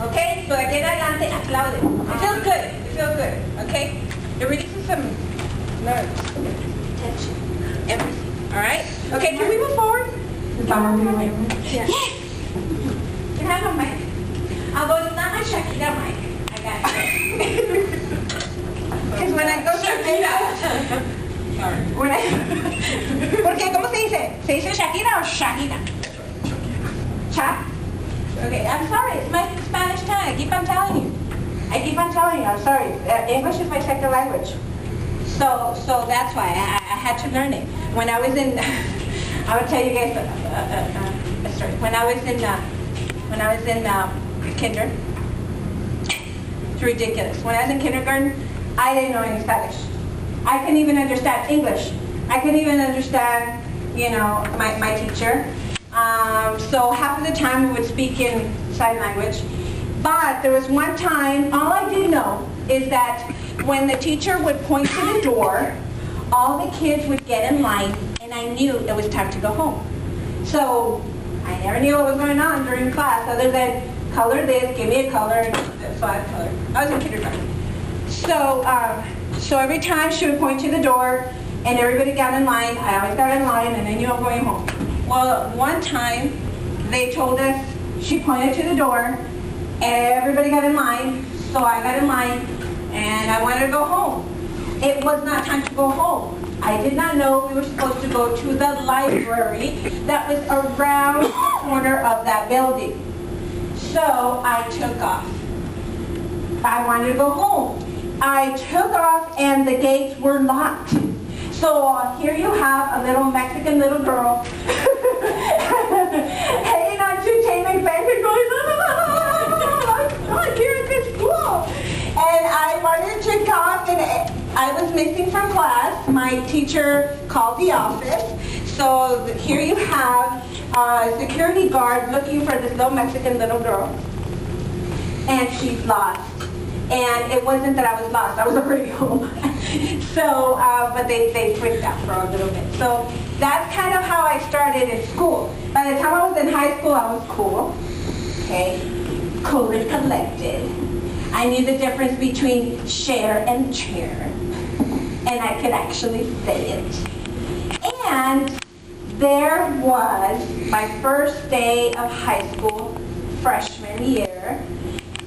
Okay? So aquí en adelante, aplaude. It feels good. It feels good. Okay? It releases some nerves, tension, everything. Alright? Okay, can we move forward? Yes. Can I have a mic? Although it's not my Shakira mic. I got it. Because when I go Shakira. Sorry. When Porque, ¿cómo se dice? ¿Se dice Shakira o Shakira? Cha? Okay, I'm sorry. It's my Spanish tongue. I keep on telling you. I'm sorry. English is my second language. So that's why I had to learn it. When I was in, I will tell you guys a story. When I was in kinder, it's ridiculous. When I was in kindergarten, I didn't know any Spanish. I couldn't even understand English. I couldn't even understand, my teacher. So half of the time we would speak in sign language. But there was one time, all I did know is that when the teacher would point to the door, all the kids would get in line, and I knew it was time to go home. So I never knew what was going on during class other than color this, give me a color, so I colored. I was in kindergarten. So every time she would point to the door and everybody got in line, I always got in line and I knew I was going home. Well, one time they told us, she pointed to the door, everybody got in line, so I got in line and I wanted to go home. It was not time to go home. I did not know we were supposed to go to the library that was around the corner of that building. So I took off. I wanted to go home. I took off and the gates were locked. So here you have a little Mexican little girl hanging on two chain link fences going, I'm here at this school. And I wanted to come and I was missing from class. My teacher called the office. So here you have a security guard looking for this little Mexican little girl. And she's lost. And it wasn't that I was lost, I was already home. So, but they freaked out for a little bit. So that's kind of how I started in school. By the time I was in high school, I was cool. Okay, cool and collected. I knew the difference between share and chair. And I could actually say it. And there was my first day of high school, freshman year.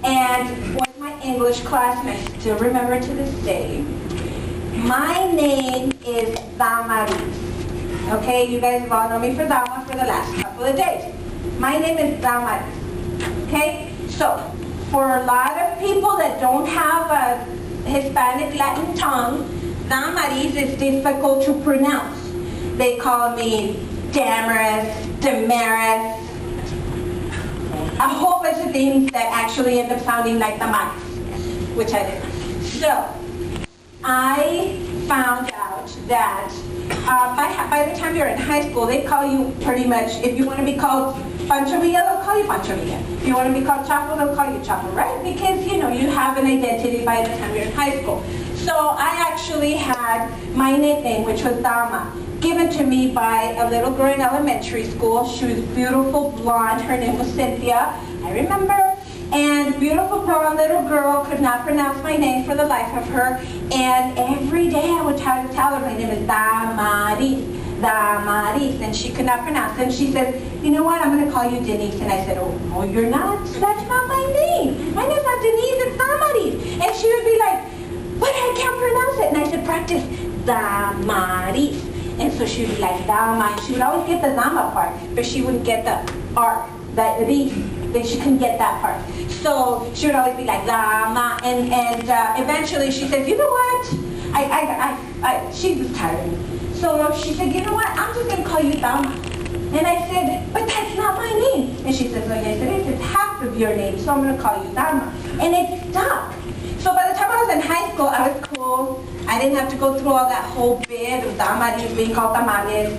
And one of my English classmates, I still remember to this day, my name is Damaris. Okay, you guys have all known me for Dama for the last couple of days. My name is Damaris. Okay, so for a lot of people that don't have a Hispanic Latin tongue, Damaris is difficult to pronounce. They call me Damaris, Damaris, a whole bunch of things that actually end up sounding like tamales, which I didn't. So, I found out that by the time you're in high school, they call you pretty much, if you want to be called Pancho Villa, they'll call you Pancho Villa. If you want to be called Chapo, they'll call you Chapo, right? Because, you have an identity by the time you're in high school. So I actually had my nickname, which was Dama, given to me by a little girl in elementary school. She was beautiful, blonde. Her name was Cynthia, I remember. And beautiful blonde little girl, could not pronounce my name for the life of her. And every day I would try to tell her my name is Damaris, Damaris, and she could not pronounce it. And she said, you know what, I'm going to call you Denise. And I said, oh, you're not? That's not my name. My name's not Denise, it's Damaris. And she would be like, but I can't pronounce it. And I said, practice Damaris. And so she would be like, Dama. She would always get the Dama part, but she wouldn't get the R, the then she couldn't get that part. So she would always be like, Dama. And eventually she said, you know what? She was tired of me. So she said, you know what? I'm just going to call you Dama. And I said, but that's not my name. And she said, well, yes, it is. It's half of your name, so I'm going to call you Dama. And it stuck. So by the time I was in high school, I was cool. I didn't have to go through all that whole bit of Damaris being called tamales.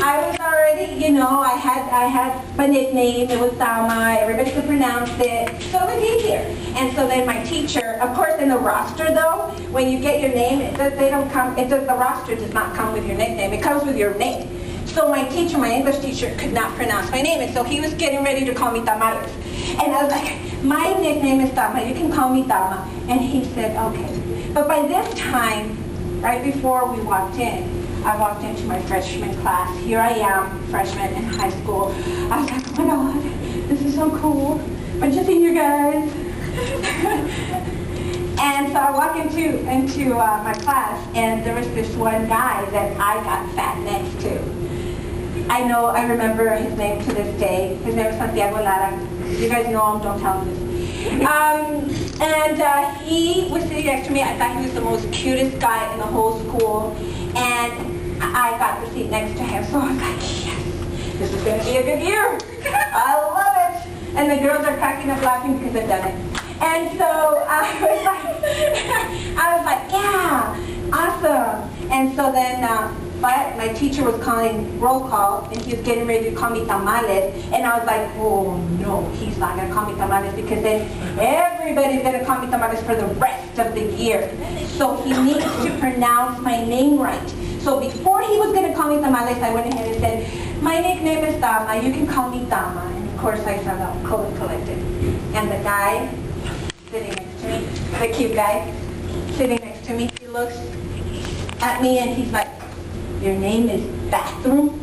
I was already, I had my nickname. It was Dama. Everybody could pronounce it. So it was easier. And so then my teacher, of course, in the roster though, when you get your name, the roster does not come with your nickname. It comes with your name. So my English teacher, could not pronounce my name, and so he was getting ready to call me Tamales. And I was like, my nickname is Dama, you can call me Dama. And he said, okay. But by this time, right before we walked in, I walked into my freshman class. Here I am, freshman in high school. I was like, oh my God, this is so cool. Bunch of senior guys. And so I walk into my class, and there was this one guy that I got sat next to. I remember his name to this day. His name is Santiago Lara. You guys know him, don't tell him this. He was sitting next to me. I thought he was the most cutest guy in the whole school. And I got the seat next to him. So I was like, yes, this is going to be a good year. I love it. And the girls are cracking up laughing because I've done it. And so I was like, yeah, awesome. And so then my teacher was calling roll call, and he was getting ready to call me tamales. And I was like, oh no, he's not going to call me tamales, because then everybody's going to call me tamales for the rest of the year. So he needs to pronounce my name right. So before he was going to call me tamales, I went ahead and said, my nickname is Dama, you can call me Dama. And of course I found out cool and collected. And the guy sitting next to me, the cute guy sitting next to me, he looks at me and he's like, your name is Bathroom?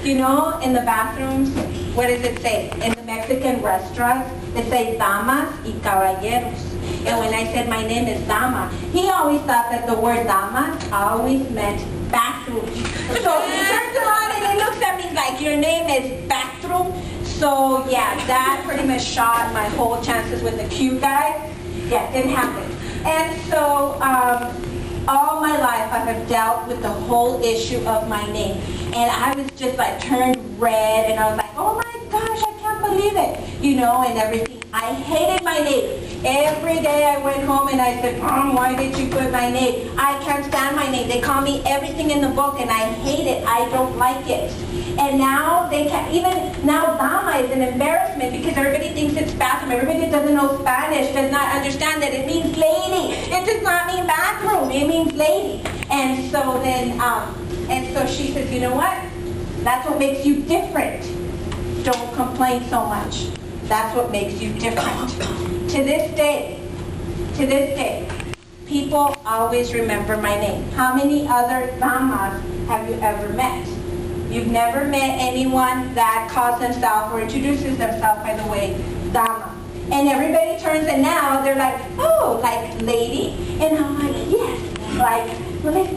You know, in the bathrooms, what does it say? In the Mexican restaurants, it says damas y caballeros. And when I said my name is Dama, he always thought that the word damas always meant bathroom. So he turns around and he looks at me like, your name is Bathroom? So yeah, that pretty much shot my whole chances with the cute guy. Yeah, it didn't happen. And so all my life I have dealt with the whole issue of my name. And I was just like turned red, and I was like, oh my gosh, I can't believe it. You know, and everything. I hated my name. Every day I went home and I said, Mom, why did you put my name? I can't stand my name. They call me everything in the book, and I hate it. I don't like it. And now they can't, even now Dama is an embarrassment because everybody thinks it's bathroom. Everybody that doesn't know Spanish does not understand that it means lady. It does not mean bathroom. It means lady. And so then, so she says, you know what? That's what makes you different. Don't complain so much. That's what makes you different. To this day, people always remember my name. How many other Damas have you ever met? You've never met anyone that calls themselves or introduces themselves, by the way, Dama. And everybody turns, and now they're like, oh, like lady? And I'm like, yes, like lady.